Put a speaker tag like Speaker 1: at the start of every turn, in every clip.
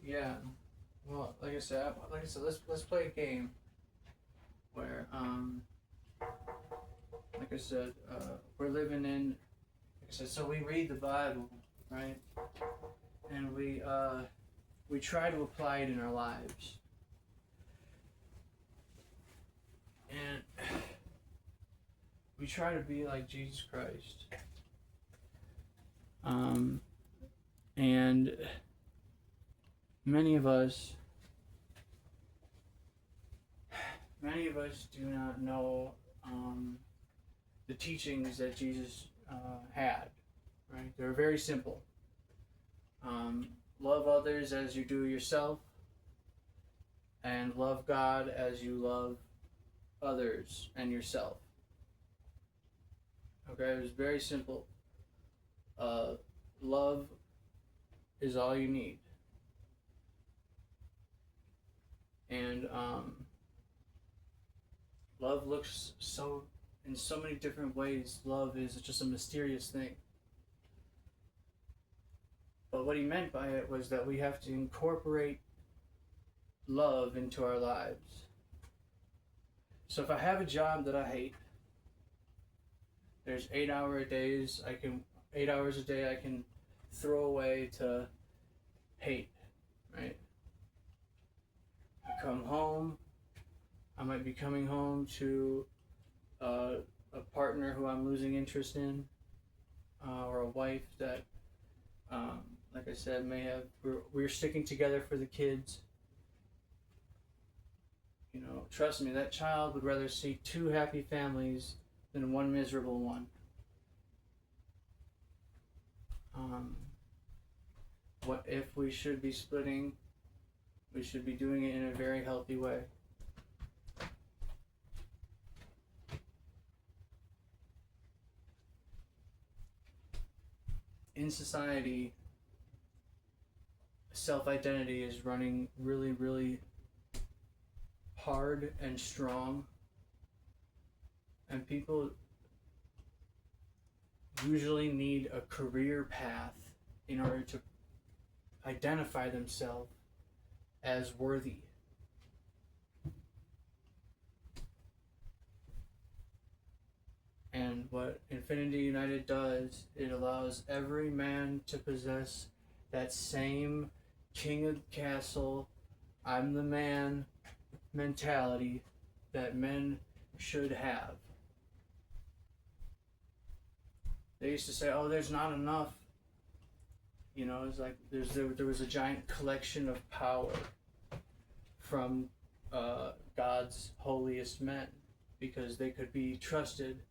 Speaker 1: Yeah. Well, let's play a game where, like I said, we're living in. Like I said, so we read the Bible, right? And we try to apply it in our lives, and we try to be like Jesus Christ. Um, and many of us, many of us do not know the teachings that Jesus had. Right? They're very simple. Love others as you do yourself, and love God as you love others and yourself. Okay, it was very simple. Uh, Love is all you need, and love looks so in so many different ways. Love is just a mysterious thing. But what he meant by it was that we have to incorporate love into our lives. So if I have a job that I hate, there's 8 hour days I can 8 hours a day I can throw away to hate, right? I come home, I might be coming home to a partner who I'm losing interest in, or a wife that, um, like I said, may have we're sticking together for the kids. You know, trust me, that child would rather see two happy families than one miserable one. Um, what if we should be splitting? We should be doing it in a very healthy way. In society, self identity is running really, really hard and strong, and people usually need a career path in order to identify themselves as worthy. And what Infinity United does, it allows every man to possess that same king of the castle, I'm the man mentality that men should have. They used to say, "Oh, there's not enough." You know, it's like there was a giant collection of power from God's holiest men because they could be trusted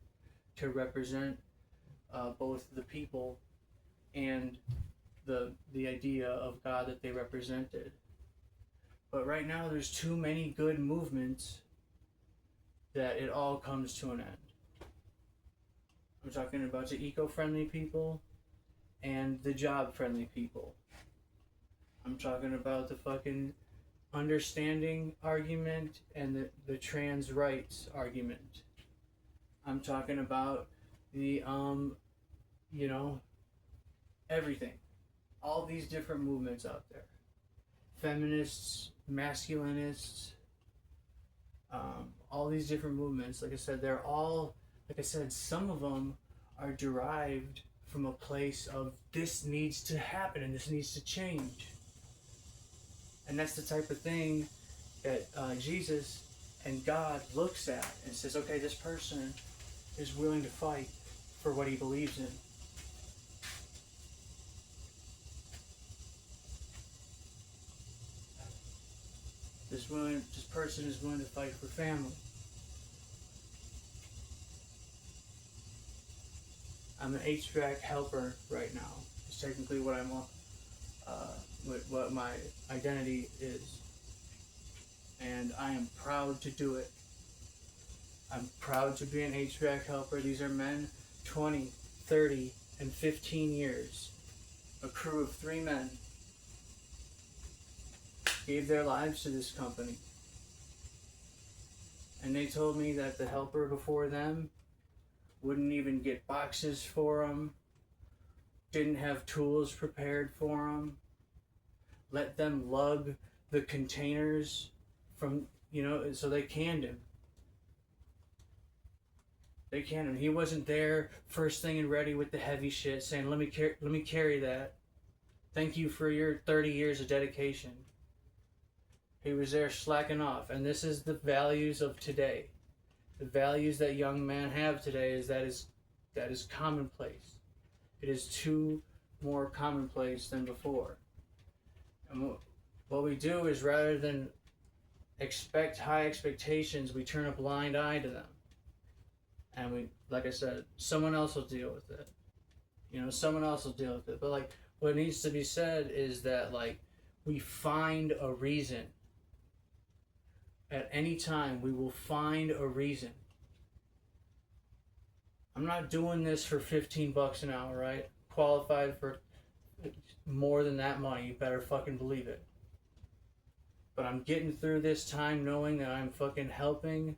Speaker 1: to represent both the people and the idea of God that they represented. But right now, there's too many good movements that it all comes to an end. I'm talking about the eco-friendly people and the job-friendly people. I'm talking about the fucking understanding argument and the trans rights argument. I'm talking about the you know, everything. All these different movements out there. Feminists, masculinists, all these different movements. Like I said, they're all, like I said, some of them are derived from a place of this needs to happen and this needs to change. And that's the type of thing that Jesus and God looks at and says, okay, this person is willing to fight for what he believes in. This person is willing to fight for family. I'm an HVAC helper right now. It's technically what I'm, what my identity is, and I am proud to do it. I'm proud to be an HVAC helper. These are men, 20, 30, and 15 years. A crew of 3 men gave their lives to this company. And they told me that the helper before them wouldn't even get boxes for them, didn't have tools prepared for them, let them lug the containers from, so they canned him. They canned him. He wasn't there first thing and ready with the heavy shit, saying, let me carry that. Thank you for your 30 years of dedication." He was there slacking off. And this is the values of today. The values that young men have today is that is commonplace. It is too more commonplace than before. And what we do is, rather than expect high expectations, we turn a blind eye to them. And we, like I said, someone else will deal with it. Someone else will deal with it. But like, what needs to be said is that, like, we find a reason. At any time, we will find a reason. I'm not doing this for $15 an hour, right? Qualified for more than that money, you better fucking believe it. But I'm getting through this time knowing that I'm fucking helping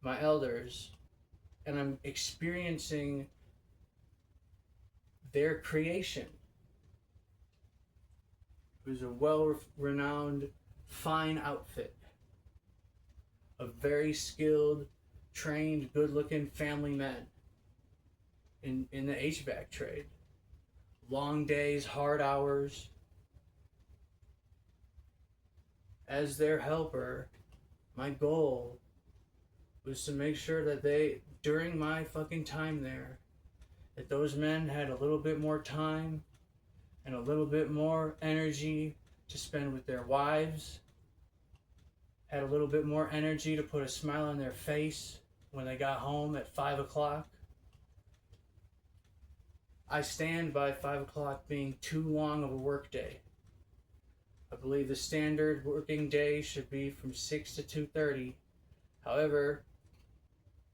Speaker 1: my elders, and I'm experiencing their creation. It was a well-renowned, fine outfit of very skilled, trained, good-looking family men in the HVAC trade. Long days, hard hours. As their helper, my goal was to make sure that during my fucking time there, that those men had a little bit more time and a little bit more energy to spend with their wives, had a little bit more energy to put a smile on their face when they got home at 5 o'clock. I stand by 5 o'clock being too long of a work day. I believe the standard working day should be from 6 to 2:30. However,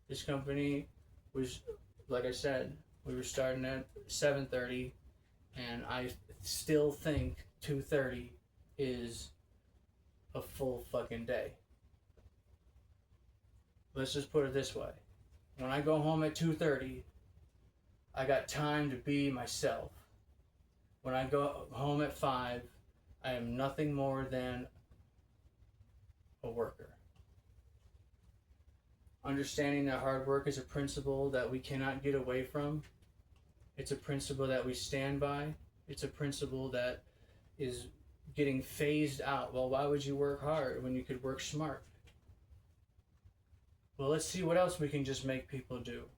Speaker 1: this company was, like I said, we were starting at 7:30, and I still think 2:30 is a full fucking day. Let's just put it this way. When I go home at 2:30, I got time to be myself. When I go home at 5, I am nothing more than a worker. Understanding that hard work is a principle that we cannot get away from. It's a principle that we stand by. It's a principle that is getting phased out. Well, why would you work hard when you could work smart? Well, let's see what else we can just make people do.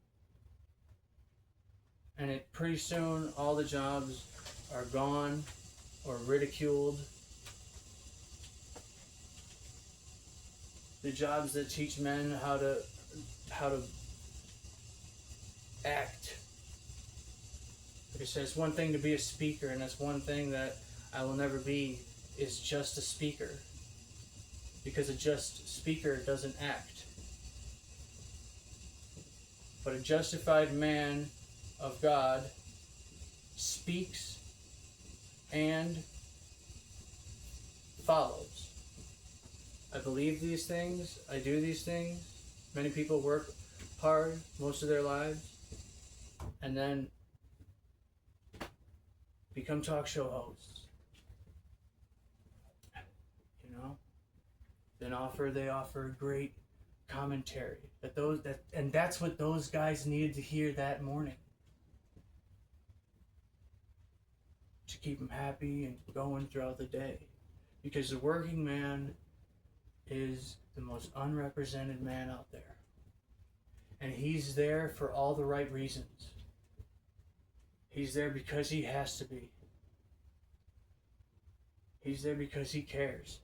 Speaker 1: And pretty soon, all the jobs are gone or ridiculed. The jobs that teach men how to act. Like I said, it's one thing to be a speaker, and that's one thing that I will never be, is just a speaker. Because a just speaker doesn't act. But a justified man of God speaks and follows. I believe these things. I do these things. Many people work hard most of their lives and then become talk show hosts. Then they offer great commentary. And that's what those guys needed to hear that morning. To keep them happy and going throughout the day. Because the working man is the most unrepresented man out there. And he's there for all the right reasons. He's there because he has to be. He's there because he cares.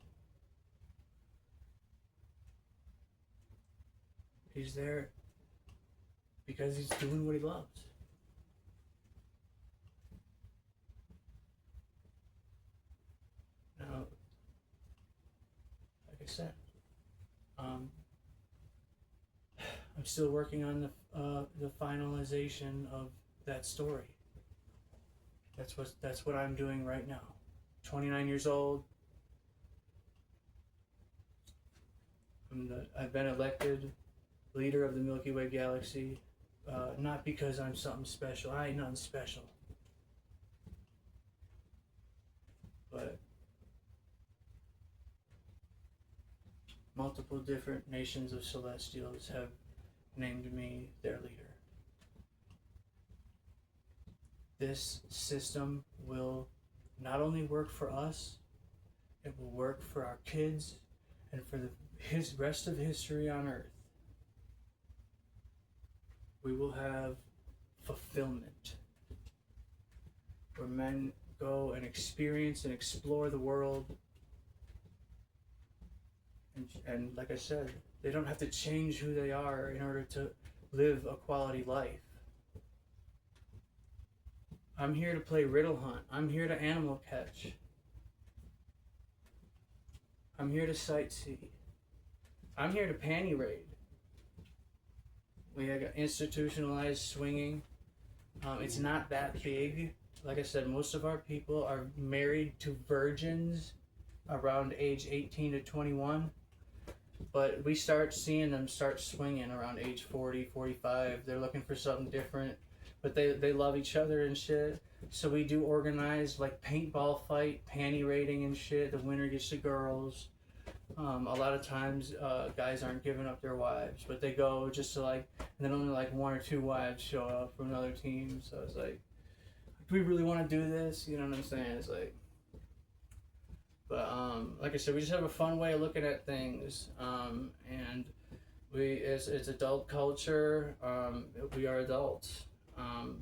Speaker 1: He's there because he's doing what he loves. Now, like I said, I'm still working on the finalization of that story. That's what I'm doing right now. 29 years old. I've been elected leader of the Milky Way galaxy, not because I'm something special. I ain't nothing special. But multiple different nations of Celestials have named me their leader. This system will not only work for us, it will work for our kids and for the rest of history on Earth. We will have fulfillment, where men go and experience and explore the world. And like I said, they don't have to change who they are in order to live a quality life. I'm here to play riddle hunt. I'm here to animal catch. I'm here to sightsee. I'm here to panty raid. We have institutionalized swinging. It's not that big. Like I said, most of our people are married to virgins around age 18 to 21. But we start seeing them start swinging around age 40, 45. They're looking for something different. But they love each other and shit. So we do organize like paintball fight, panty raiding and shit. The winner gets the girls. A lot of times guys aren't giving up their wives, but they go just to like, and then only like one or two wives show up from another team. So it's like, do we really want to do this? You know what I'm saying? It's like, but like I said, we just have a fun way of looking at things, and it's adult culture. We are adults,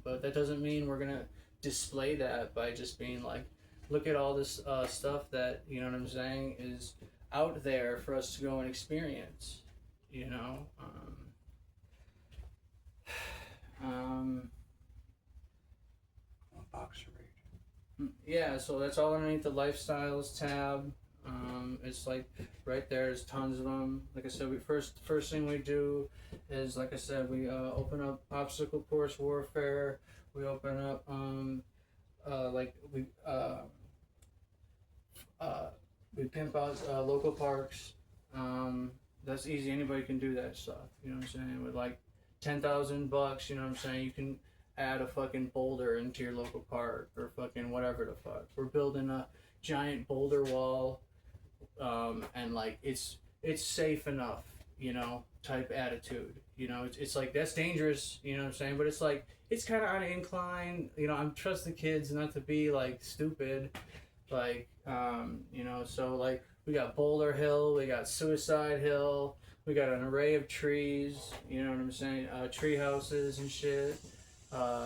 Speaker 1: but that doesn't mean we're gonna display that by just being like, look at all this stuff that, you know what I'm saying, is out there for us to go and experience, you know.
Speaker 2: Boxer raid.
Speaker 1: Yeah, so that's all underneath the lifestyles tab. It's like right there. There's tons of them. Like I said, first thing we do is, like I said, we open up obstacle course warfare. We open up we pimp out local parks. That's easy. Anybody can do that stuff. You know what I'm saying? With like $10,000, you know what I'm saying? You can add a fucking boulder into your local park or fucking whatever the fuck. We're building a giant boulder wall, and like it's safe enough, you know, type attitude. You know, it's like, that's dangerous, you know what I'm saying? But it's like, it's kind of on an incline. You know, I'm trust the kids not to be like stupid, like you know. So like, we got Boulder Hill, we got Suicide Hill, we got an array of trees, you know what I'm saying, tree houses and shit.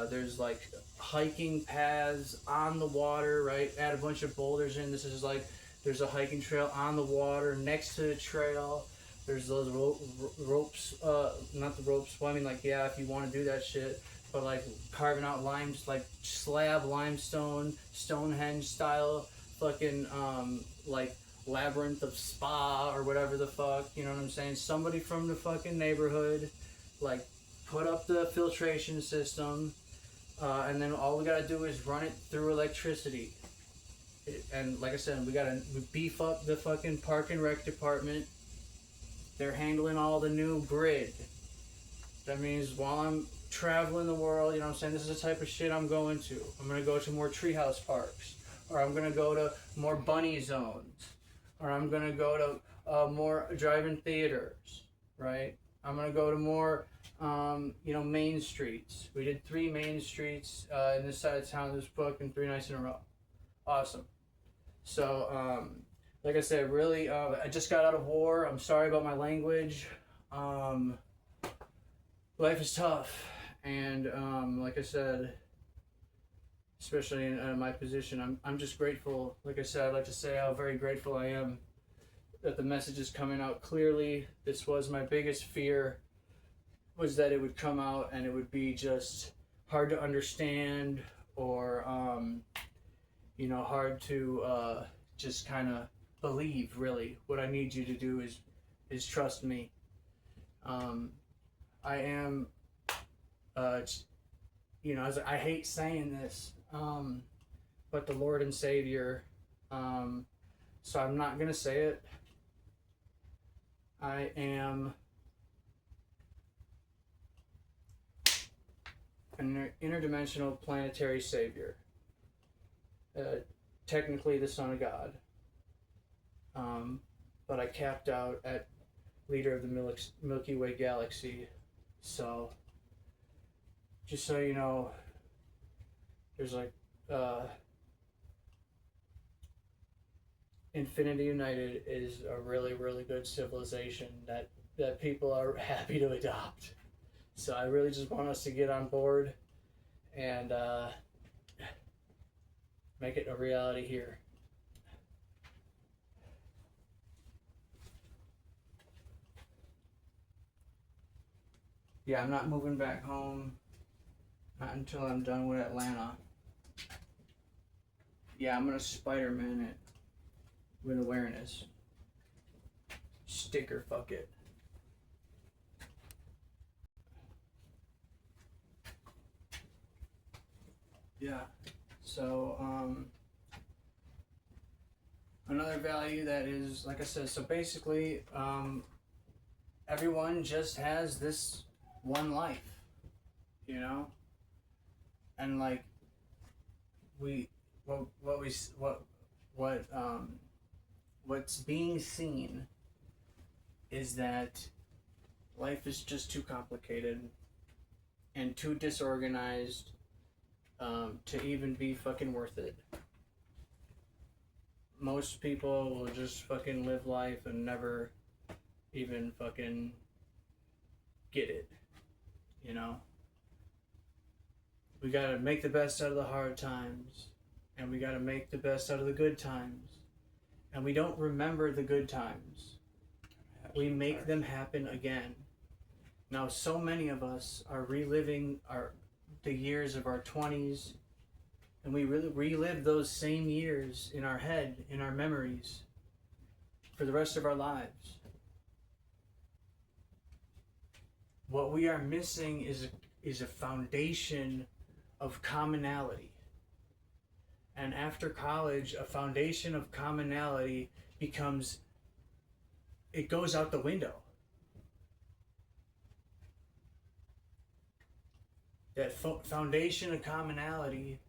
Speaker 1: There's like hiking paths on the water, right? Add a bunch of boulders in. This is like, there's a hiking trail on the water next to the trail. There's those ropes, not the ropes, well, I mean, like, yeah, if you want to do that shit, but like carving out limes, like slab limestone, Stonehenge style, fucking, like labyrinth of Spa or whatever the fuck, you know what I'm saying? Somebody from the fucking neighborhood, like, put up the filtration system, and then all we gotta do is run it through electricity. And like I said, we beef up the fucking park and rec department. They're handling all the new grid. That means while I'm traveling the world, you know what I'm saying, this is the type of shit I'm going to. I'm gonna go to more treehouse parks, or I'm gonna go to more bunny zones, or I'm gonna go to more drive-in theaters, right? I'm gonna go to more, you know, main streets. We did 3 main streets in this side of town this fucking 3 nights in a row. Awesome. So, like I said, really, I just got out of war. I'm sorry about my language. Life is tough, and like I said, especially in my position, I'm just grateful. Like I said, I'd like to say how very grateful I am that the message is coming out clearly. This was my biggest fear, was that it would come out and it would be just hard to understand, or you know, hard to just kind of believe. Really, what I need you to do is trust me. I am, you know, I hate saying this, but the Lord and Savior. So I'm not gonna say it. I am an interdimensional planetary savior. Technically the Son of God. But I capped out at leader of the Milky Way galaxy. So, just so you know, there's like Infinity United is a really, really good civilization that people are happy to adopt. So I really just want us to get on board and make it a reality here. Yeah, I'm not moving back home. Not until I'm done with Atlanta. Yeah, I'm gonna Spider-Man it with awareness. Sticker, fuck it. Yeah. So, another value that is, like I said, so basically, everyone just has this one life, you know? And like, we, what we, what's being seen is that life is just too complicated and too disorganized to even be fucking worth it. Most people will just fucking live life and never even fucking get it, you know? We gotta make the best out of the hard times, and we gotta make the best out of the good times. And we don't remember the good times. We make them happen again. Now, so many of us are reliving the years of our 20s, and we really relive those same years in our head, in our memories, for the rest of our lives. What we are missing is a foundation of commonality. And after college, a foundation of commonality it goes out the window. That foundation of commonality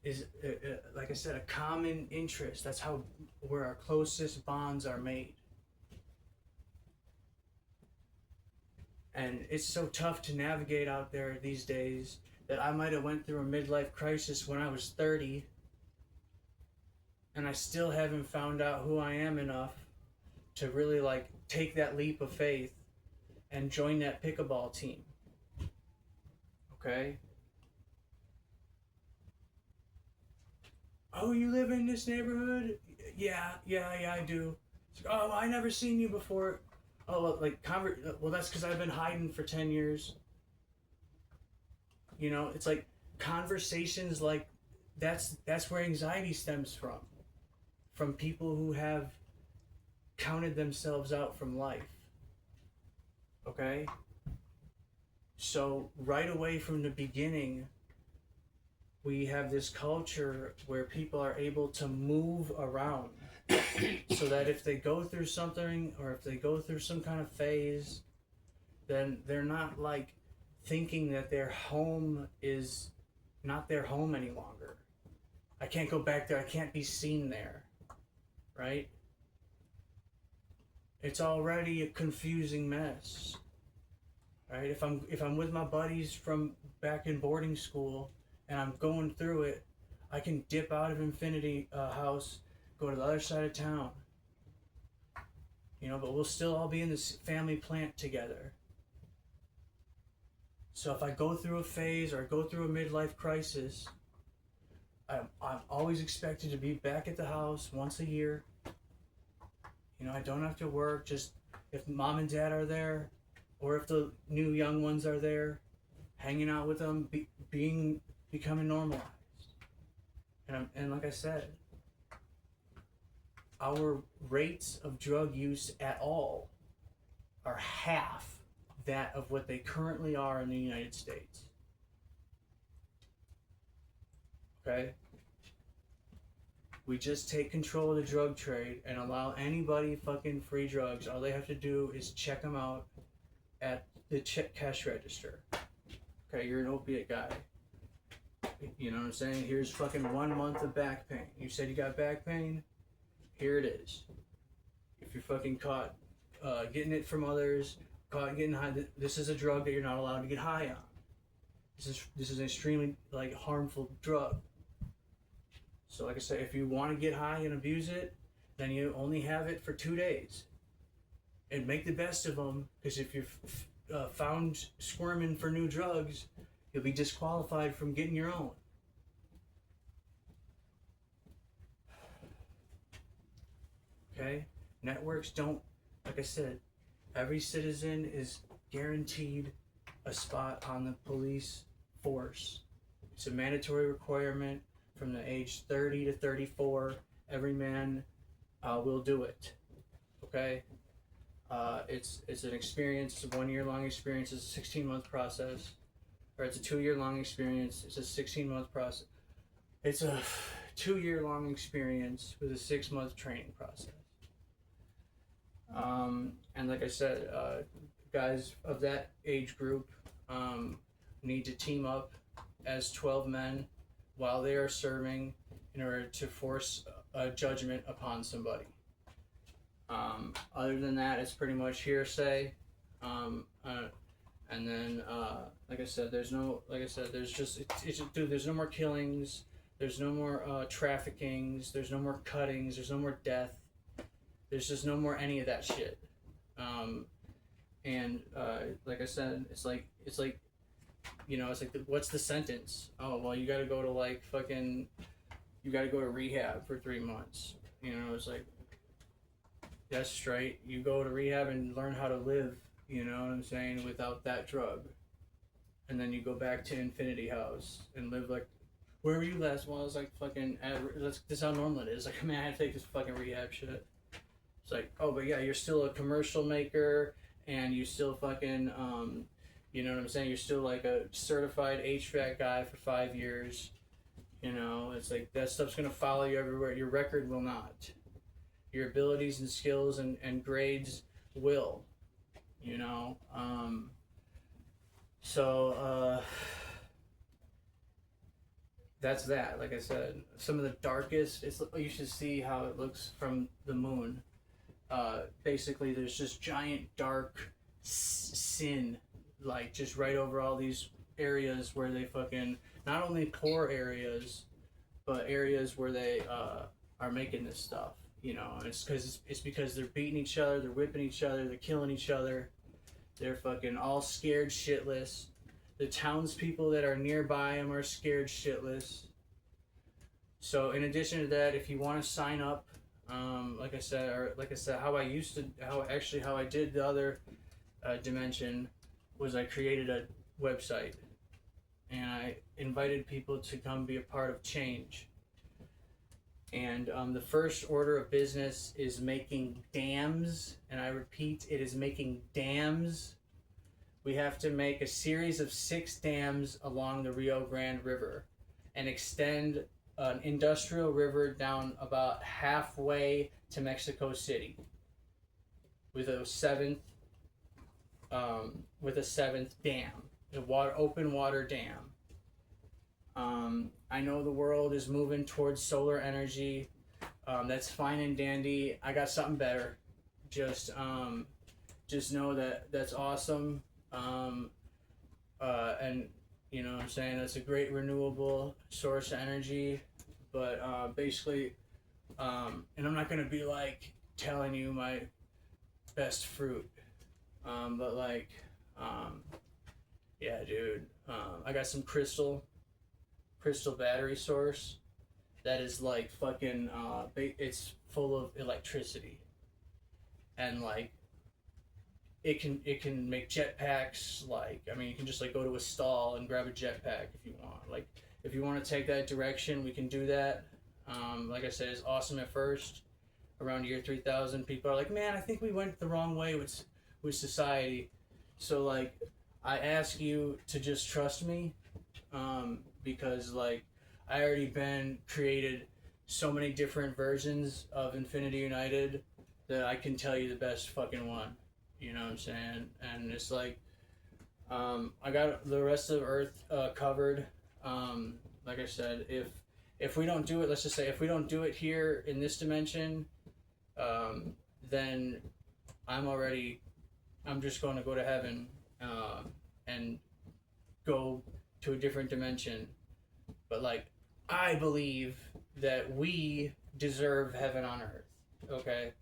Speaker 1: is, like I said, a common interest. That's where our closest bonds are made. And it's so tough to navigate out there these days that I might have went through a midlife crisis when I was 30, and I still haven't found out who I am enough to really like take that leap of faith and join that pickleball team. Okay? Oh, you live in this neighborhood? Yeah, I do. It's like, oh, I never seen you before. Oh, well, that's because I've been hiding for 10 years. You know, it's like conversations like that's where anxiety stems from people who have counted themselves out from life. Okay? So right away from the beginning, we have this culture where people are able to move around so that if they go through something or if they go through some kind of phase, then they're not like thinking that their home is not their home any longer. I can't go back there. I can't be seen there. Right? It's already a confusing mess. Right? If I'm with my buddies from back in boarding school and I'm going through it, I can dip out of Infinity House, go to the other side of town. You know, but we'll still all be in this family plant together. So if I go through a phase or I go through a midlife crisis, I'm always expected to be back at the house once a year. You know, I don't have to work, just if mom and dad are there, or if the new young ones are there, hanging out with them, becoming normalized. And like I said, our rates of drug use at all are half that of what they currently are in the United States. Okay? We just take control of the drug trade and allow anybody fucking free drugs. All they have to do is check them out at the cash register. Okay, you're an opiate guy. You know what I'm saying? Here's fucking 1 month of back pain. You said you got back pain? Here it is. If you're fucking caught getting it from others, caught getting high. This is a drug that you're not allowed to get high on. This is an extremely like harmful drug. So like I said, if you want to get high and abuse it, then you only have it for 2 days, and make the best of them. Because if you're found squirming for new drugs, you'll be disqualified from getting your own. Okay? Networks don't, like I said, every citizen is guaranteed a spot on the police force. It's a mandatory requirement from the age 30 to 34. Every man will do it. Okay? It's an experience. It's a 1 year long experience. It's a 16-month process. Or it's a 2 year long experience. It's a 16-month process. It's a 2 year long experience with a 6-month training process. And like I said, guys of that age group need to team up as 12 men while they are serving in order to force a judgment upon somebody. Other than that, it's pretty much hearsay. And then, like I said, there's no more killings. There's no more traffickings. There's no more cuttings. There's no more death. There's just no more any of that shit. Like I said, it's like, what's the sentence? Oh, well, you gotta go to you gotta go to rehab for 3 months. It's like, that's straight. You go to rehab and learn how to live, you know what I'm saying, without that drug. And then you go back to Infinity House and live like, where were you last? Well, I was like this is how normal it is. Like, man, I had to take this fucking rehab shit. It's like, oh, but yeah, you're still a commercial maker, and you still fucking, you know what I'm saying? You're still like a certified HVAC guy for 5 years. It's like that stuff's gonna follow you everywhere. Your record will not. Your abilities and skills and grades will. That's that. Like I said, some of the darkest. You should see how it looks from the moon. Basically, there's just giant dark sin, like just right over all these areas where they fucking, not only poor areas, but areas where they are making this stuff. It's because they're beating each other, they're whipping each other, they're killing each other. They're fucking all scared shitless. The townspeople that are nearby them are scared shitless. So in addition to that, if you want to sign up, like I said, how I did the other dimension was I created a website, and I invited people to come be a part of change. And the first order of business is making dams, and I repeat, it is making dams. We have to make a series of 6 dams along the Rio Grande River and extend an industrial river down about halfway to Mexico City with a seventh dam, open water dam. I know the world is moving towards solar energy. That's fine and dandy. I got something better. Just know that that's awesome. And you know what I'm saying, that's a great renewable source of energy. But basically, and I'm not gonna be like telling you my best fruit. But like, yeah, dude. I got some crystal battery source that is like fucking it's full of electricity, and like it can make jetpacks. Like, I mean, you can just like go to a stall and grab a jetpack if you want. Like, if you want to take that direction, we can do that. Like I said, it's awesome at first. Around year 3000, people are like, man, I think we went the wrong way with society. So like, I ask you to just trust me, because like, I already created so many different versions of Infinity United that I can tell you the best fucking one. You know what I'm saying? And it's like, I got the rest of Earth covered. Like I said, if we don't do it, let's just say if we don't do it here in this dimension, then I'm just going to go to heaven, and go to a different dimension. But like, I believe that we deserve heaven on earth. Okay,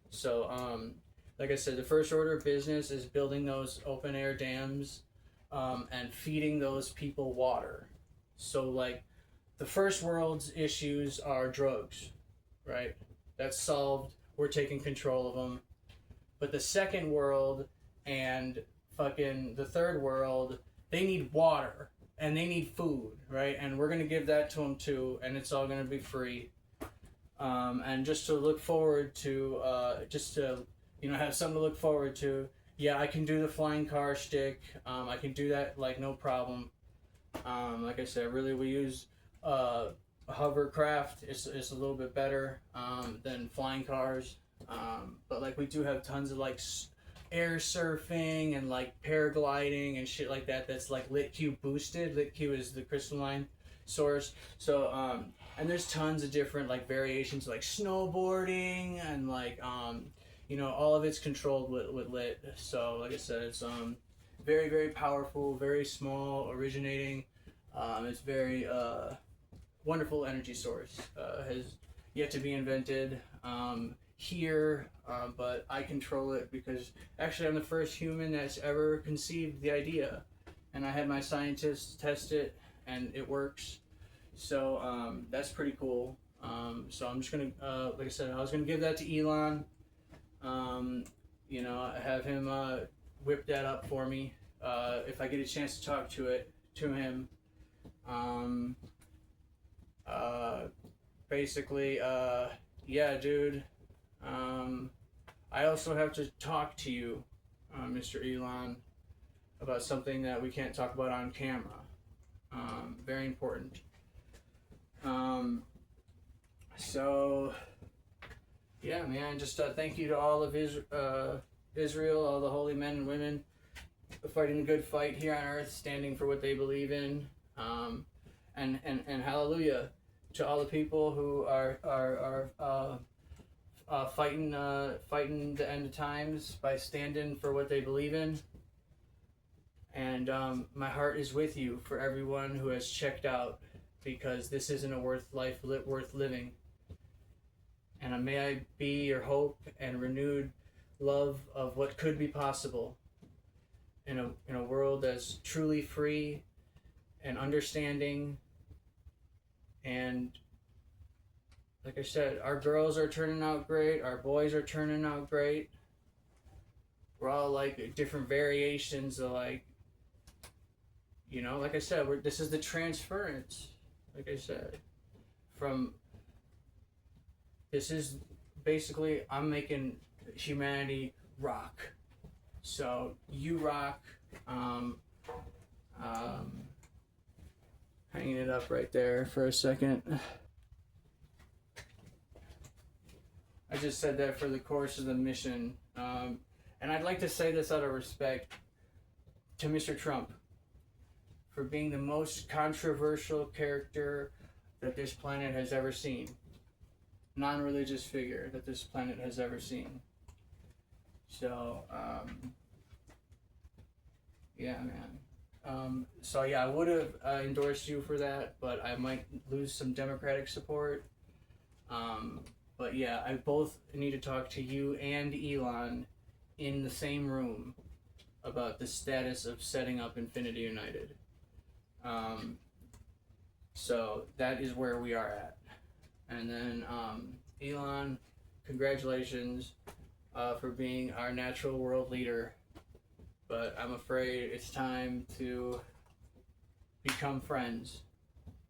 Speaker 1: so like I said, the first order of business is building those open air dams, and feeding those people water. So like, the first world's issues are drugs, right? That's solved. We're taking control of them. But the second world and fucking the third world, they need water and they need food, right? And we're gonna give that to them too, and it's all gonna be free. And just to look forward to, just to, have something to look forward to. Yeah, I can do the flying car stick. I can do that like no problem. Like I said, really we use hovercraft. It's a little bit better than flying cars. But like we do have tons of like air surfing and like paragliding and shit like that. That's like LitQ boosted. LitQ is the crystalline source. So and there's tons of different like variations like snowboarding and like all of it's controlled with lit. So like I said, it's very very powerful, very small, originating. It's very wonderful energy source. Has yet to be invented here, but I control it because actually I'm the first human that's ever conceived the idea, and I had my scientists test it, and it works. So that's pretty cool. So I'm just gonna, like I said, I was gonna give that to Elon. Have him whip that up for me if I get a chance to talk to him. Basically, yeah, dude. I also have to talk to you, Mr. Elon, about something that we can't talk about on camera. Very important. So, yeah, man, just thank you to all of Israel, all the holy men and women fighting a good fight here on earth, standing for what they believe in. And hallelujah to all the people who are fighting the end of times by standing for what they believe in. And my heart is with you for everyone who has checked out, because this isn't a worth living. And may I be your hope and renewed love of what could be possible in a world that's truly free and understanding. And like I said, our girls are turning out great, our boys are turning out great. We're all like different variations of like I said, this is the transference, like I said, this is basically, I'm making humanity rock. So you rock. Hanging it up right there for a second. I just said that for the course of the mission. And I'd like to say this out of respect to Mr. Trump for being the most controversial character that this planet has ever seen. Non-religious figure that this planet has ever seen. So, yeah, man. So yeah, I would have endorsed you for that, but I might lose some Democratic support. But yeah, I both need to talk to you and Elon in the same room about the status of setting up Infinity United. So that is where we are at. And then Elon, congratulations for being our natural world leader. But I'm afraid it's time to become friends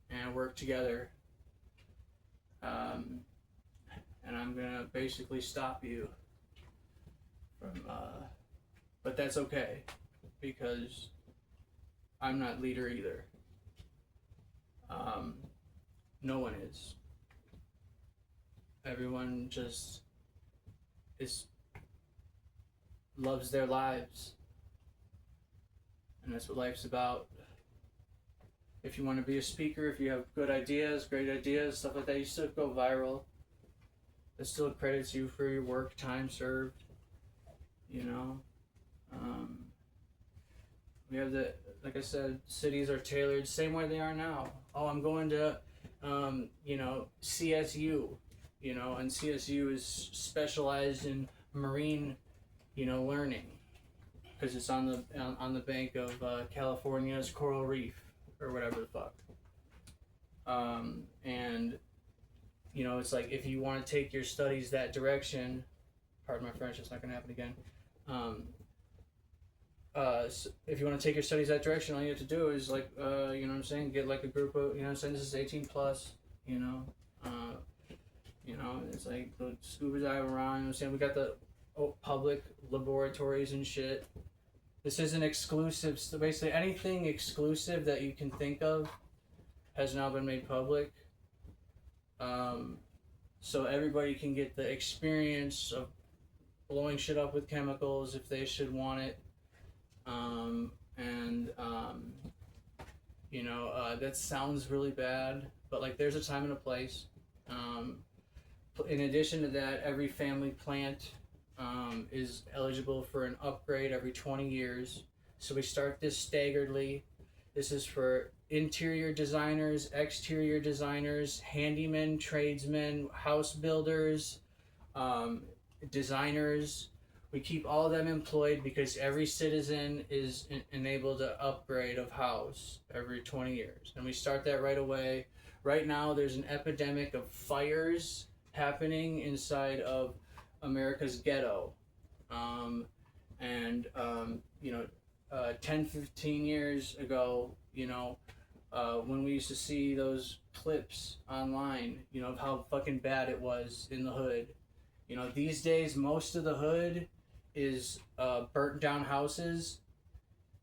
Speaker 1: and work together. And I'm gonna basically stop you from, but that's okay, because I'm not leader either. No one is. Everyone just loves their lives. And that's what life's about. If you want to be a speaker, if you have good ideas, great ideas, stuff like that, you still go viral. It still credits you for your work, time served. you know. Um, we have like I said, cities are tailored same way they are now. Oh, I'm going to, CSU, and CSU is specialized in marine, learning because it's on the bank of California's coral reef or whatever the fuck. And it's like if you want to take your studies that direction, pardon my French, it's not gonna happen again. So if you want to take your studies that direction, all you have to do is like, get like a group of, this is 18 plus, it's like the scuba dive around, we got the public laboratories and shit. This isn't exclusive, so basically anything exclusive that you can think of has now been made public. So everybody can get the experience of blowing shit up with chemicals if they should want it. That sounds really bad, but like there's a time and a place. In addition to that, every family plant is eligible for an upgrade every 20 years. So we start this staggeredly. This is for interior designers, exterior designers, handymen, tradesmen, house builders, designers. We keep all of them employed because every citizen is enabled to upgrade of house every 20 years. And we start that right away. Right now, there's an epidemic of fires happening inside of America's ghetto. 10, 15 years ago, when we used to see those clips online, of how fucking bad it was in the hood. These days, most of the hood is burnt down houses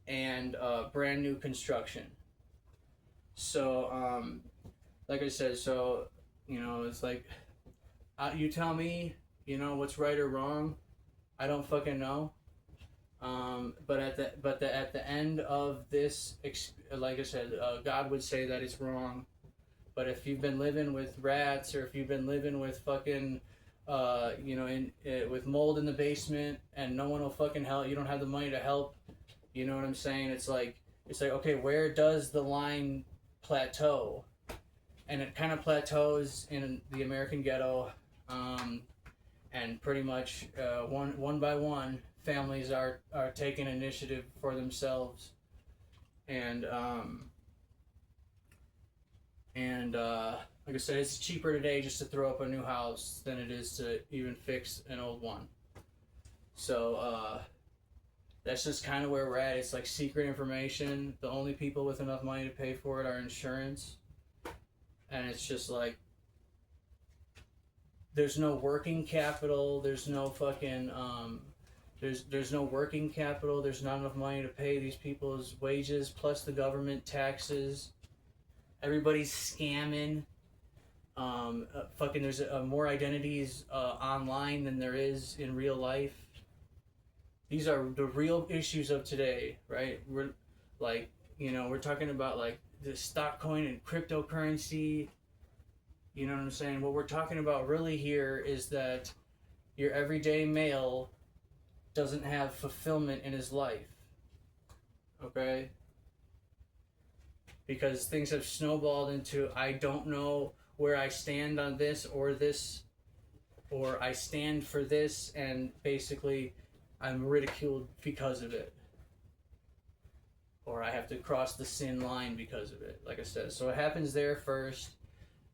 Speaker 1: and brand new construction. So, like I said, it's like, you tell me, what's right or wrong. I don't fucking know. But at the end of this, like I said, God would say that it's wrong. But if you've been living with rats, or if you've been living with fucking, with mold in the basement, and no one will fucking help, you don't have the money to help. You know what I'm saying? It's like okay, where does the line plateau? And it kind of plateaus in the American ghetto, and pretty much one by one, families are taking initiative for themselves, and like I said, it's cheaper today just to throw up a new house than it is to even fix an old one. So that's just kind of where we're at. It's like secret information. The only people with enough money to pay for it are insurance, and it's just like there's no working capital. There's no fucking there's no working capital. There's not enough money to pay these people's wages plus the government taxes. Everybody's scamming. There's more identities online than there is in real life. These are the real issues of today, right? We're talking about like the stock coin and cryptocurrency. You know what I'm saying? What we're talking about really here is that your everyday male doesn't have fulfillment in his life. Okay? Because things have snowballed into, I don't know where I stand on this, or I stand for this, and basically I'm ridiculed because of it. Or I have to cross the sin line because of it, like I said. So it happens there first,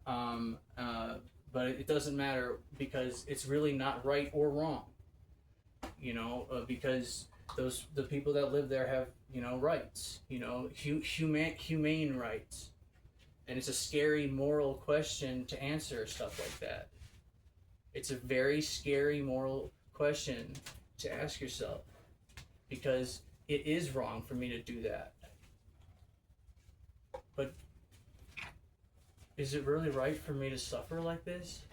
Speaker 1: but it doesn't matter because it's really not right or wrong. Because the people that live there have, rights, humane rights. And it's a scary moral question to answer stuff like that. It's a very scary moral question to ask yourself, because it is wrong for me to do that. But is it really right for me to suffer like this?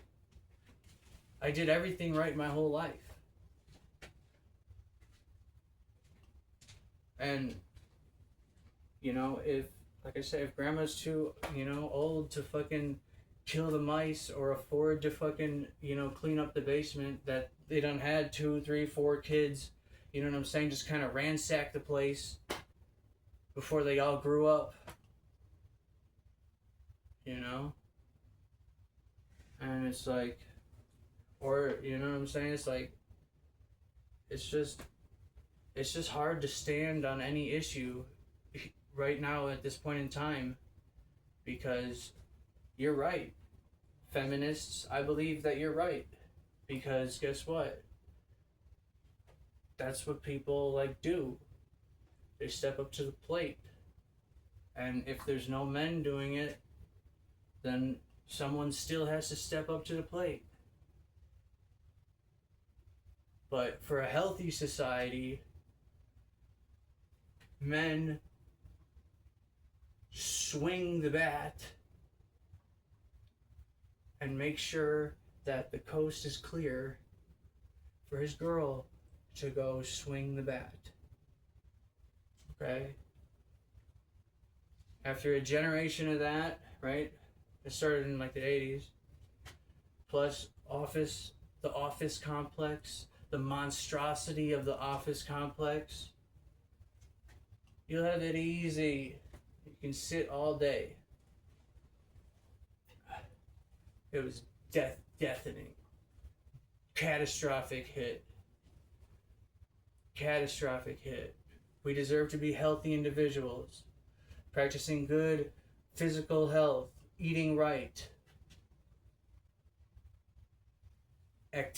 Speaker 1: I did everything right my whole life. And, if, like I said, if grandma's too, old to fucking kill the mice or afford to fucking, clean up the basement, that they done had 2, 3, 4 kids you know what I'm saying, just kind of ransacked the place before they all grew up, you know? And it's like, or, you know what I'm saying? It's like, it's just, it's just hard to stand on any issue right now at this point in time because you're right. Feminists, I believe that you're right. Because guess what? That's what people like do. They step up to the plate. And if there's no men doing it, then someone still has to step up to the plate. But for a healthy society, men swing the bat and make sure that the coast is clear for his girl to go swing the bat. Okay? After a generation of that, right? It started in like the 80s. Plus the office complex, the monstrosity of the office complex. You'll have it easy. You can sit all day. It was deafening. Catastrophic hit. Catastrophic hit. We deserve to be healthy individuals, practicing good physical health, eating right,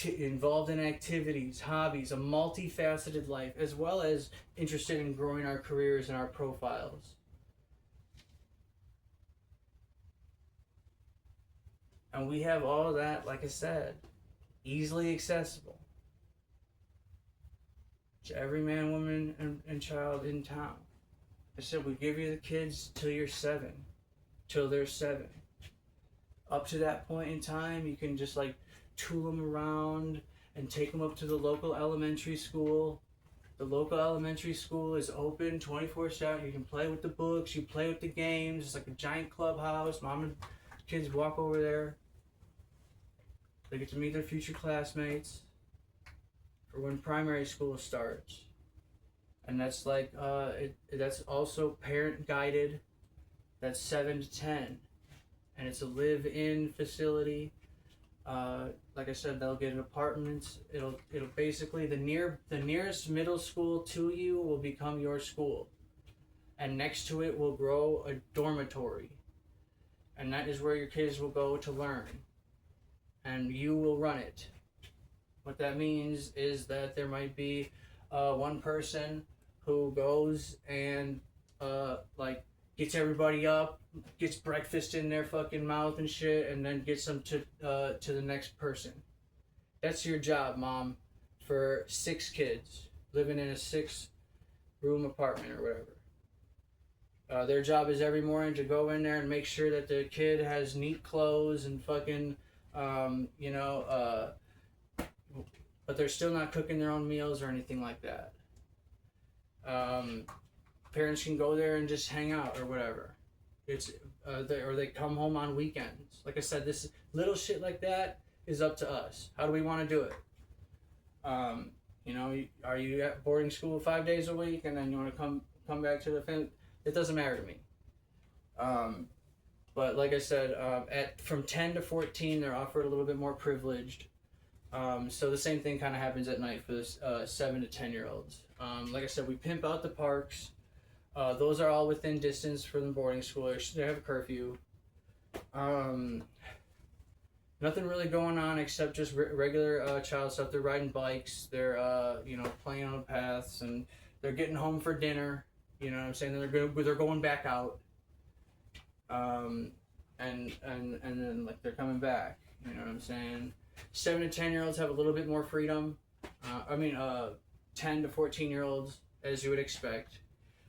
Speaker 1: involved in activities, hobbies, a multifaceted life, as well as interested in growing our careers and our profiles. And we have all of that, like I said, easily accessible to every man, woman, and child in town. I said we give you the kids till you're 7, till they're 7. Up to that point in time, you can just like tool them around and take them up to the local elementary school. The local elementary school is open 24/7. You can play with the books, you play with the games. It's like a giant clubhouse. Mom and kids walk over there. They get to meet their future classmates for when primary school starts. And that's like, that's also parent guided. That's 7 to 10. And it's a live-in facility. Like I said, they'll get apartments. It'll basically, the nearest middle school to you will become your school. And next to it will grow a dormitory. And that is where your kids will go to learn. And you will run it. What that means is that there might be one person who goes and like gets everybody up, gets breakfast in their fucking mouth and shit, and then gets them to the next person. That's your job, Mom, for 6 kids living in a 6-room apartment or whatever. Their job is every morning to go in there and make sure that the kid has neat clothes and fucking, but they're still not cooking their own meals or anything like that. Parents can go there and just hang out or whatever. It's or they come home on weekends. Like I said, this little shit like that is up to us. How do we want to do it? Are you at boarding school 5 days a week and then you want to come back to the family? It doesn't matter to me. But like I said, from 10 to 14, they're offered a little bit more privileged. So the same thing kind of happens at night for this 7 to 10-year-olds. Like I said, we pimp out the parks. Those are all within distance from the boarding school. They have a curfew. Nothing really going on except just regular child stuff. They're riding bikes. They're playing on the paths, and they're getting home for dinner. You know what I'm saying? They're going back out. And then like they're coming back. You know what I'm saying? 7 to 10-year-olds have a little bit more freedom. 10 to 14-year-olds, as you would expect.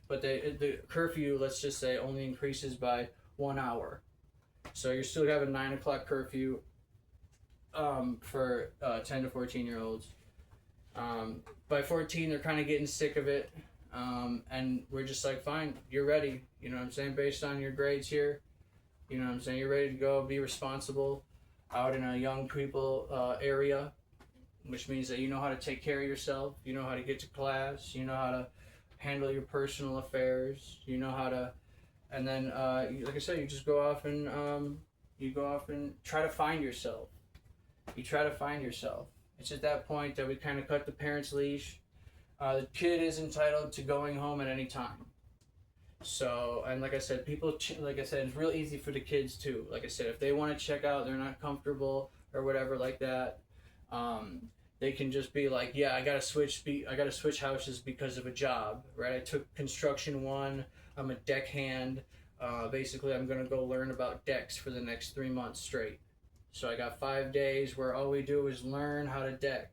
Speaker 1: But the curfew, let's just say, only increases by 1 hour. So you still have a 9 o'clock curfew for 10 to 14-year-olds. By 14, they're kind of getting sick of it. And we're just like, fine, you're ready. You know what I'm saying? Based on your grades here. You know what I'm saying? You're ready to go, be responsible out in a young people area. which means that you know how to take care of yourself, you know how to get to class, you know how to handle your personal affairs, you know how to, and then like I said, you just go off and try to find yourself. You try to find yourself. It's at that point that we kind of cut the parents' leash. The kid is entitled to going home at any time. So, and like I said, like I said, it's real easy for the kids too. Like I said, if they want to check out, they're not comfortable or whatever like that, they can just be like, yeah, I gotta switch houses because of a job, right? I took construction one. I'm a deckhand. Basically, I'm gonna go learn about decks for the next 3 months straight. So I got 5 days where all we do is learn how to deck.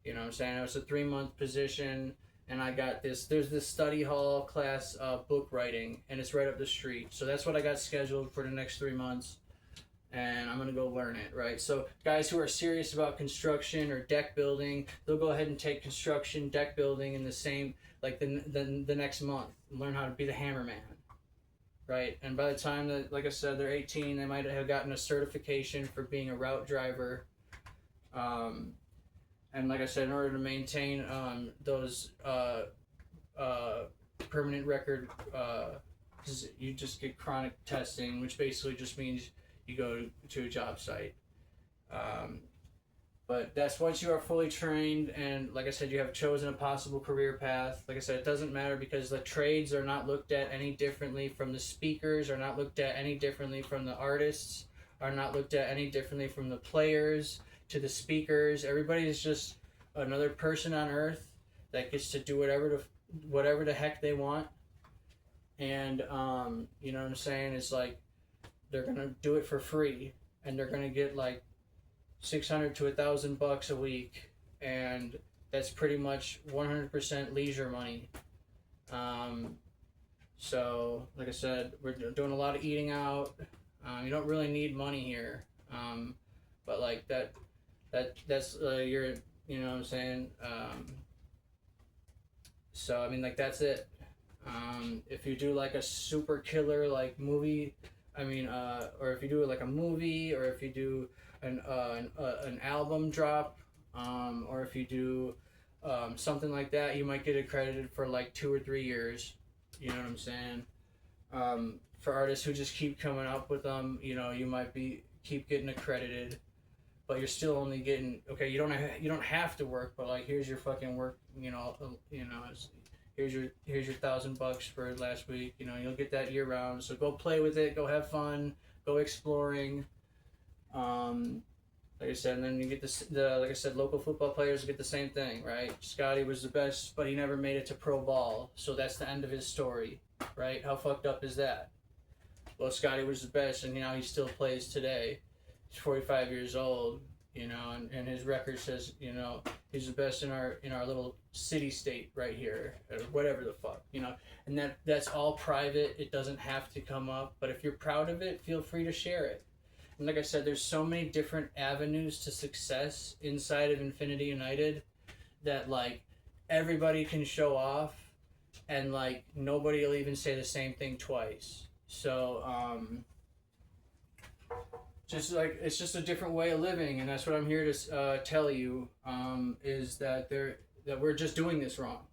Speaker 1: You know what I'm saying? It was a 3-month position, and I got this. There's this study hall class, book writing, and it's right up the street. So that's what I got scheduled for the next 3 months, and I'm gonna go learn it. Right. So guys who are serious about construction or deck building, they'll go ahead and take construction, deck building in the same the next month, and learn how to be the hammerman. Right. And by the time that, like I said, they're 18, they might have gotten a certification for being a route driver. And like I said, in order to maintain those permanent record, you just get chronic testing, which basically just means you go to a job site. But that's once you are fully trained, and like I said, you have chosen a possible career path. Like I said, it doesn't matter because the trades are not looked at any differently from the speakers, are not looked at any differently from the artists, are not looked at any differently from the players to the speakers. Everybody is just another person on earth that gets to do whatever the heck they want. And you know what I'm saying? It's like they're gonna do it for free, and they're gonna get like $600 to $1,000 a week, and that's pretty much 100% leisure money. So like I said, we're doing a lot of eating out. You don't really need money here, but like that's your, you know what I'm saying. So I mean, like, that's it. If you do like a super killer like movie, or if you do like a movie, or if you do an album drop, or if you do something like that, you might get accredited for like 2 or 3 years. You know what I'm saying? For artists who just keep coming up with them, you know, you might keep getting accredited, but you're still only getting, okay, you don't have to work, but like, here's your fucking work, here's your $1,000 for last week. You know, you'll get that year round. So go play with it, go have fun, go exploring. Like I said, and then you get like I said, local football players get the same thing, right? Scotty was the best, but he never made it to pro ball, so that's the end of his story, right? How fucked up is that? Well, Scotty was the best, and he still plays today. He's 45 years old, you know, and his record says, you know, he's the best in our little city state right here, or whatever the fuck, you know. And that's all private. It doesn't have to come up, but if you're proud of it, feel free to share it. And like I said, there's so many different avenues to success inside of Infinity United that like everybody can show off, and like nobody will even say the same thing twice. So just like, it's just a different way of living, and that's what I'm here to tell you, is that we're just doing this wrong.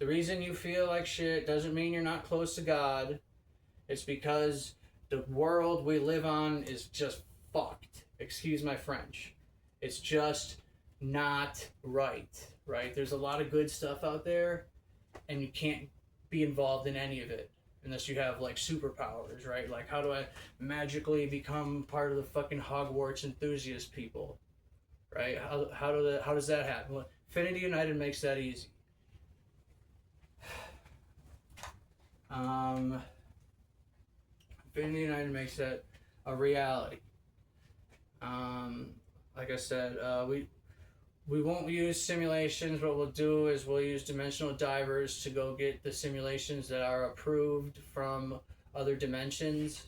Speaker 1: The reason you feel like shit doesn't mean you're not close to God. It's because the world we live on is just fucked. Excuse my French. It's just not right? There's a lot of good stuff out there, and you can't be involved in any of it unless you have like superpowers, right? Like, how do I magically become part of the fucking Hogwarts enthusiast people, right? How does that happen? Well, Infinity United makes that easy. Infinity United makes that a reality. Like I said, we won't use simulations. What we'll do is we'll use dimensional divers to go get the simulations that are approved from other dimensions.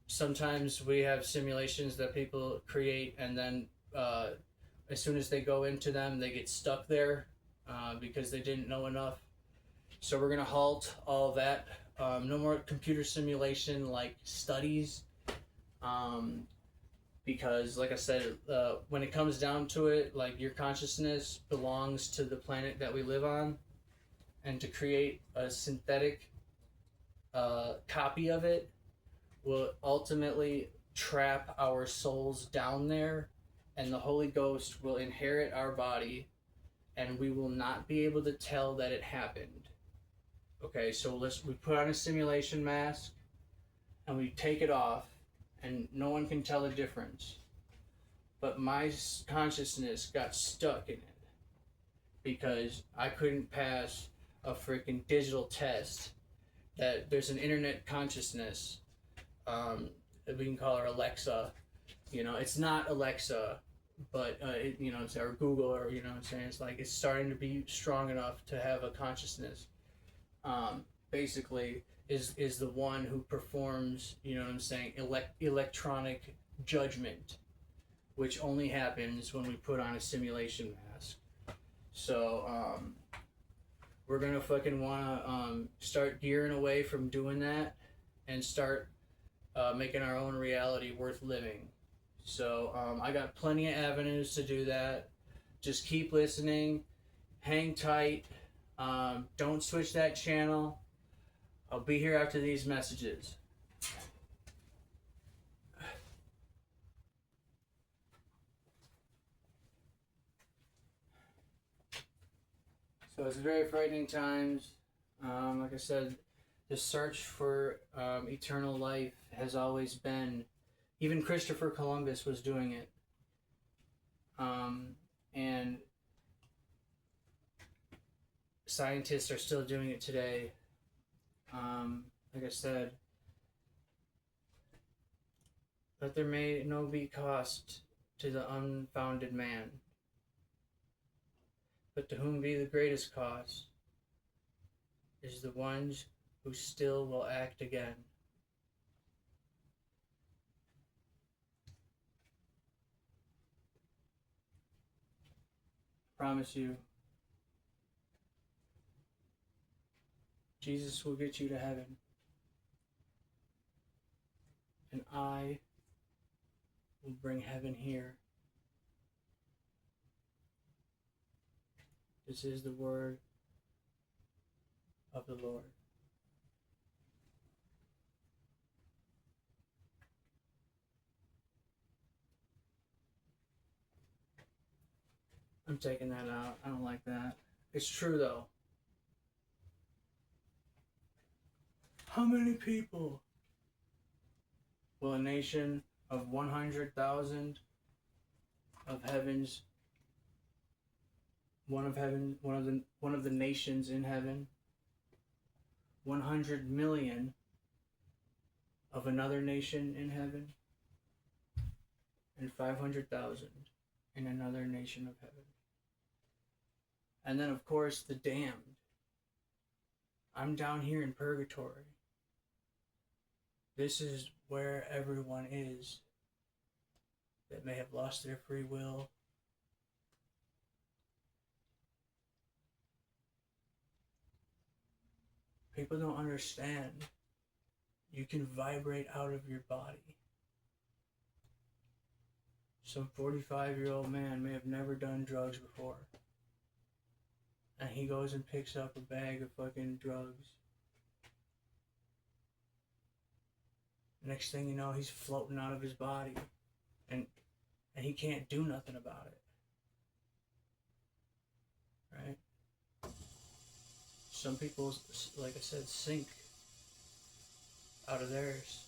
Speaker 1: Sometimes we have simulations that people create, and then as soon as they go into them, they get stuck there because they didn't know enough. So we're going to halt all that. No more computer simulation like studies. because, like I said, when it comes down to it, like your consciousness belongs to the planet that we live on, and to create a synthetic copy of it will ultimately trap our souls down there, and the Holy Ghost will inherit our body, and we will not be able to tell that it happened. Okay, so we put on a simulation mask and we take it off, and no one can tell the difference. But my consciousness got stuck in it because I couldn't pass a freaking digital test. That there's an internet consciousness. We can call her Alexa. You know, it's not Alexa, but it's or Google, or what I'm saying, it's like it's starting to be strong enough to have a consciousness. Basically, is the one who performs, electronic judgment, which only happens when we put on a simulation mask. So we're gonna fucking wanna start gearing away from doing that and start making our own reality worth living. So I got plenty of avenues to do that. Just keep listening, hang tight, don't switch that channel. I'll be here after these messages. So it's very frightening times. Like I said, the search for eternal life has always been, even Christopher Columbus was doing it. And scientists are still doing it today. Like I said, that there may no be cost to the unfounded man, but to whom be the greatest cost is the ones who still will act again. Promise you, Jesus will get you to heaven, and I will bring heaven here. This is the word of the Lord. I'm taking that out. I don't like that. It's true though. How many people will a nation of 100,000 of heavens, one of the nations in heaven, 100 million of another nation in heaven, and 500,000 in another nation of heaven? And then, of course, the damned. I'm down here in purgatory. This is where everyone is that may have lost their free will. People don't understand. You can vibrate out of your body. Some 45-year-old man may have never done drugs before, and he goes and picks up a bag of fucking drugs. Next thing you know, he's floating out of his body, and he can't do nothing about it. Right? Some people, like I said, sink out of theirs.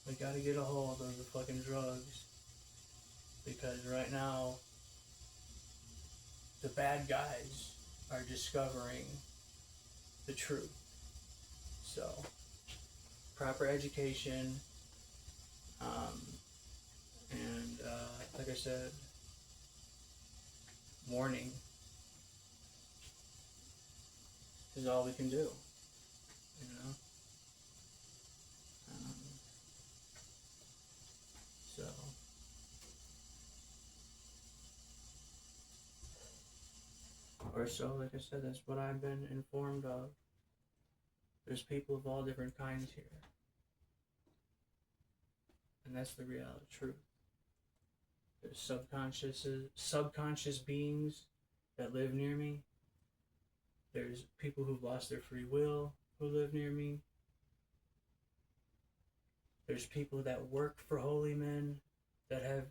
Speaker 1: We gotta get a hold of the fucking drugs, because right now the bad guys are discovering the truth. So, proper education, and like I said, warning is all we can do, you know? So, or so, like I said, that's what I've been informed of. There's people of all different kinds here. And that's the reality, truth. There's subconscious beings that live near me. There's people who've lost their free will who live near me. There's people that work for holy men that have,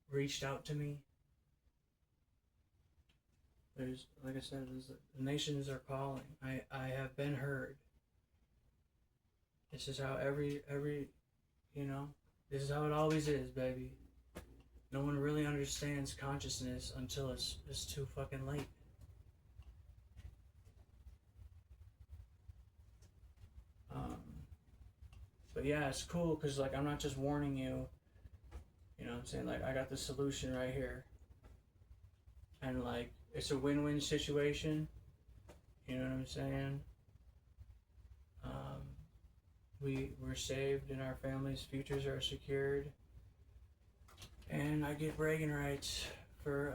Speaker 1: reached out to me. There's, like I said, the nations are calling. I have been heard. This is how every this is how it always is, baby. No one really understands consciousness until it's too fucking late. But yeah, it's cool because like I'm not just warning you. You know what I'm saying? Like I got the solution right here. And like it's a win-win situation. You know what I'm saying? We're saved and our family's futures are secured. And I get bragging rights for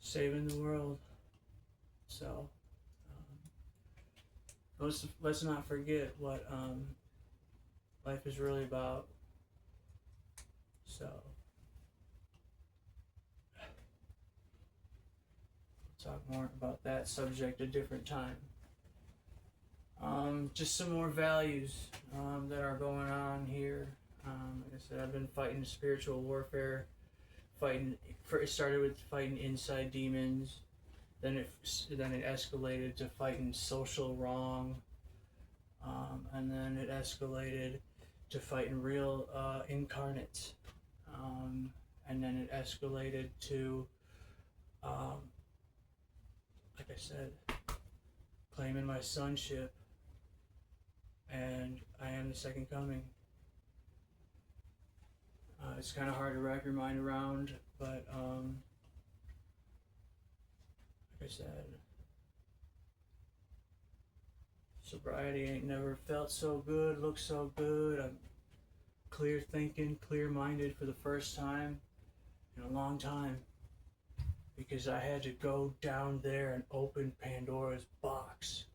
Speaker 1: saving the world. So let's not forget what life is really about. So we'll talk more about that subject a different time. Just some more values that are going on here. Like I said, I've been fighting spiritual warfare. It started with fighting inside demons. Then it escalated to fighting social wrong. And then it escalated to fighting real incarnates. And then it escalated to, like I said, claiming my sonship. And I am the second coming. It's kind of hard to wrap your mind around, but like I said, sobriety ain't never felt so good, looked so good. I'm clear thinking, clear minded for the first time in a long time, because I had to go down there and open Pandora's box.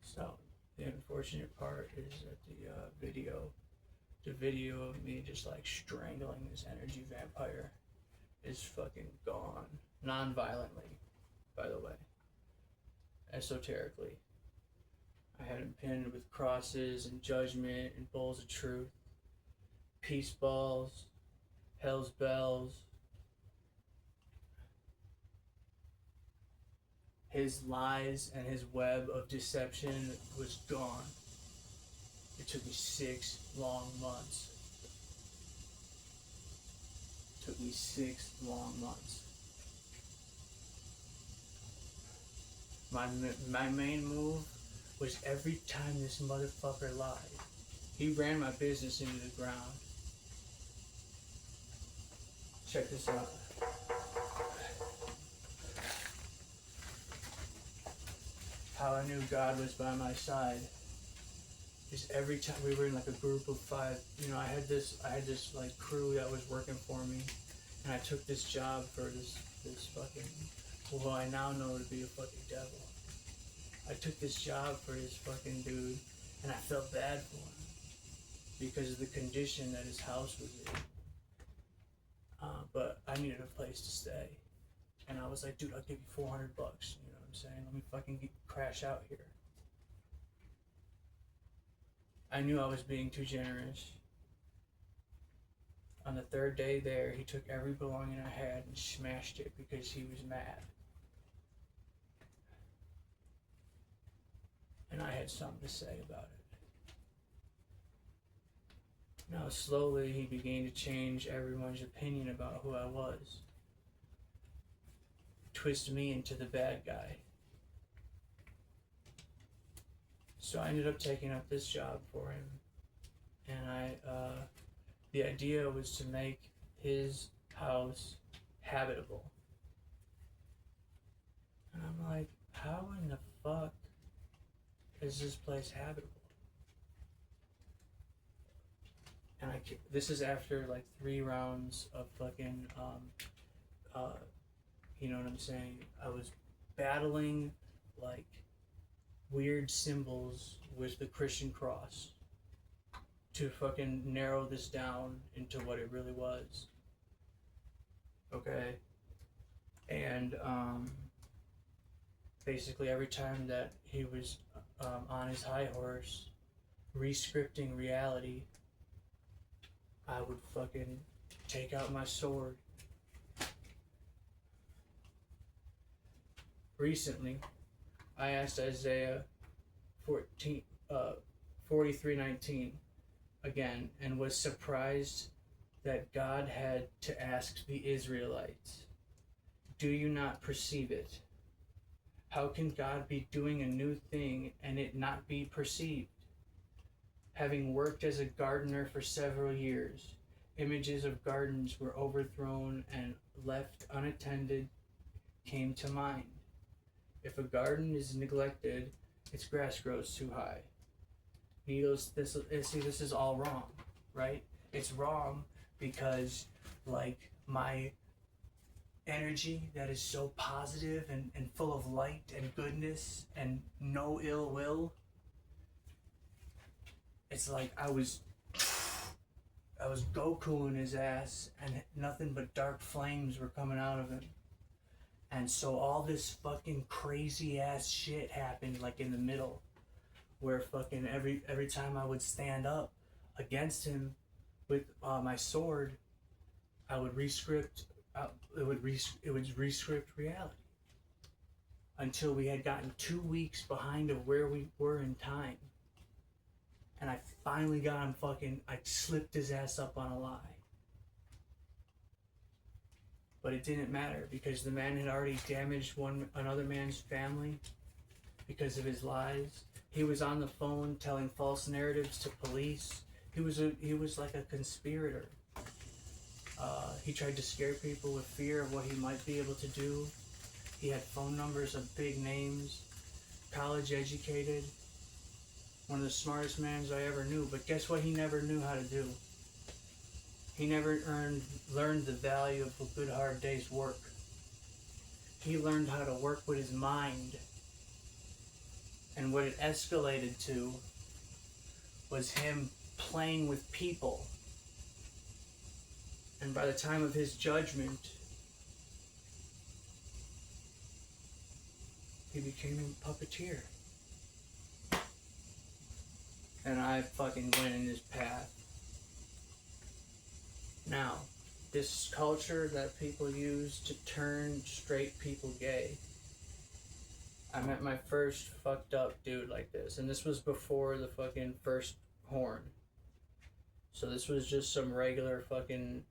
Speaker 1: So the unfortunate part is that the video of me just like strangling this energy vampire is fucking gone. Non-violently, by the way. Esoterically. I had him pinned with crosses and judgment and bowls of truth, peace balls, hell's bells. His lies and his web of deception was gone. It took me 6 long months. It took me 6 long months. My main move was every time this motherfucker lied, he ran my business into the ground. Check this out. How I knew God was by my side is every time we were in like a group of 5, I had this like crew that was working for me, and I took this job for this fucking, who I now know to be a fucking devil. I took this job for this fucking dude, and I felt bad for him because of the condition that his house was in. But I needed a place to stay, and I was like, dude, I'll give you $400. You know what I'm saying? Let me fucking crash out here. I knew I was being too generous. On the 3rd day there, he took every belonging I had and smashed it because he was mad. And I had something to say about it. Now slowly he began to change everyone's opinion about who I was. Twist me into the bad guy. So I ended up taking up this job for him. And the idea was to make his house habitable. And I'm like, how in the fuck is this place habitable? and this is after like 3 rounds of fucking you know what I'm saying? I was battling like weird symbols with the Christian cross to fucking narrow this down into what it really was. Okay? And basically every time that he was on his high horse re-scripting reality, I would fucking take out my sword. Recently, I asked Isaiah 43:19 again and was surprised that God had to ask the Israelites, "Do you not perceive it? How can God be doing a new thing and it not be perceived?" Having worked as a gardener for several years, images of gardens were overthrown and left unattended came to mind. If a garden is neglected, its grass grows too high. Needles, this is all wrong, right? It's wrong because, like, my energy that is so positive and full of light and goodness and no ill will, it's like I was Gokuing his ass and nothing but dark flames were coming out of him. And so all this fucking crazy ass shit happened like in the middle, where fucking every time I would stand up against him with my sword, I would rescript. It would rescript reality until we had gotten 2 weeks behind of where we were in time, and I finally got him fucking. I slipped his ass up on a lie. But it didn't matter because the man had already damaged another man's family because of his lies. He was on the phone telling false narratives to police. He was like a conspirator. He tried to scare people with fear of what he might be able to do. He had phone numbers of big names, college educated, one of the smartest men I ever knew. But guess what he never knew how to do? He never learned the value of a good hard day's work. He learned how to work with his mind. And what it escalated to was him playing with people. And by the time of his judgment, he became a puppeteer. And I fucking went in his path. Now, this culture that people use to turn straight people gay, I met my first fucked up dude like this, and this was before the fucking first horn. So this was just some regular fucking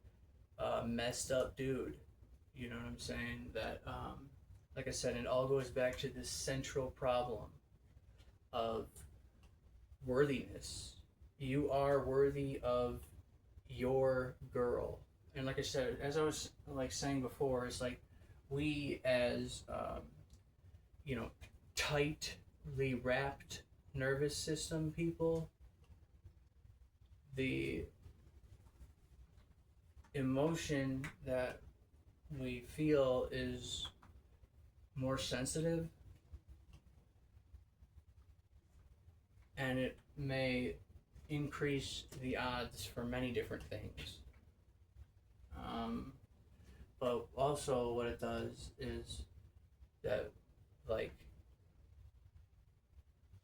Speaker 1: messed up dude. You know what I'm saying? That, like I said, it all goes back to this central problem of worthiness. You are worthy of your girl. And like I said, as I was like saying before, it's like we as tightly wrapped nervous system people, the emotion that we feel is more sensitive, and it may increase the odds for many different things. But also what it does is that, like,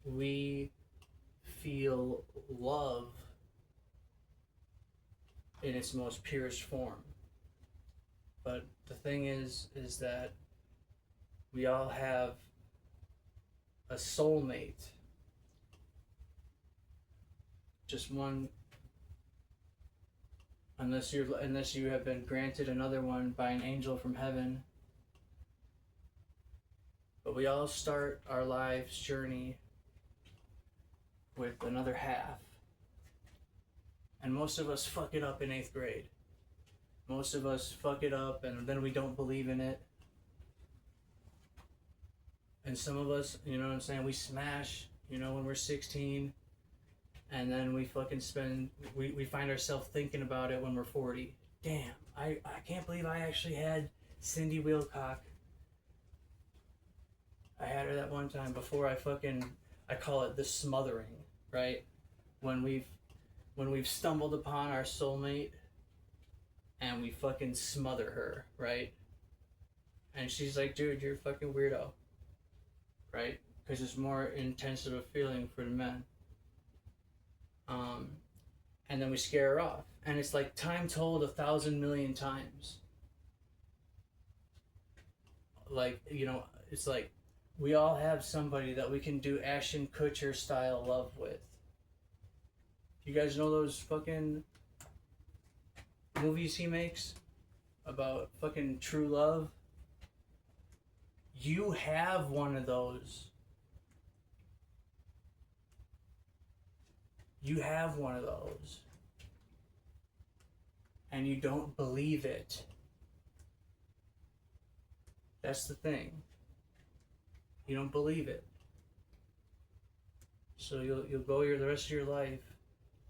Speaker 1: we feel love in its most purest form. But the thing is that we all have a soulmate. Just one, unless you have been granted another one by an angel from heaven. But we all start our life's journey with another half. And most of us fuck it up in 8th grade. Most of us fuck it up and then we don't believe in it. And some of us, you know what I'm saying, we smash, when we're 16. And then we fucking we find ourselves thinking about it when we're 40. Damn, I can't believe I actually had Cindy Wilcock. I had her that one time before I call it the smothering, right? When we've stumbled upon our soulmate and we fucking smother her, right? And she's like, dude, you're a fucking weirdo, right? Because it's more intense of a feeling for the men. And then we scare her off. And it's like time told 1,000 million times. Like, it's like we all have somebody that we can do Ashton Kutcher style love with. You guys know those fucking movies he makes about fucking true love? You have one of those. You have one of those. And you don't believe it. That's the thing. You don't believe it. So you'll go the rest of your life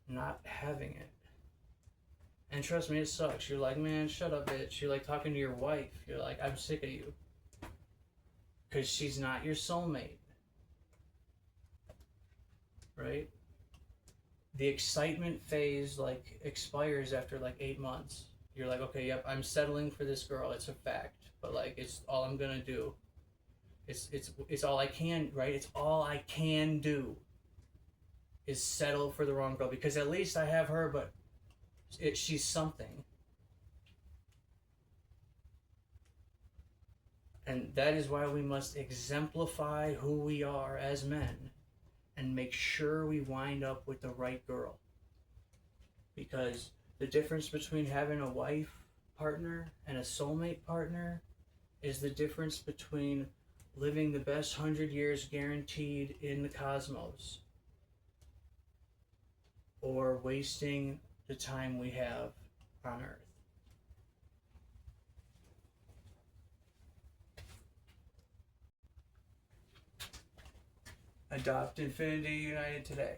Speaker 1: not having it. And trust me, it sucks. You're like, man, shut up, bitch. You're like talking to your wife. You're like, I'm sick of you. Because she's not your soulmate. Right? The excitement phase like expires after like 8 months. You're like, okay, yep, I'm settling for this girl. It's a fact. But like, it's all I'm gonna do. It's all I can, right? It's all I can do is settle for the wrong girl, because at least I have her, but she's something. And that is why we must exemplify who we are as men and make sure we wind up with the right girl. Because the difference between having a wife partner and a soulmate partner is the difference between living the best 100 years guaranteed in the cosmos or wasting the time we have on Earth. Adopt Infinity United today.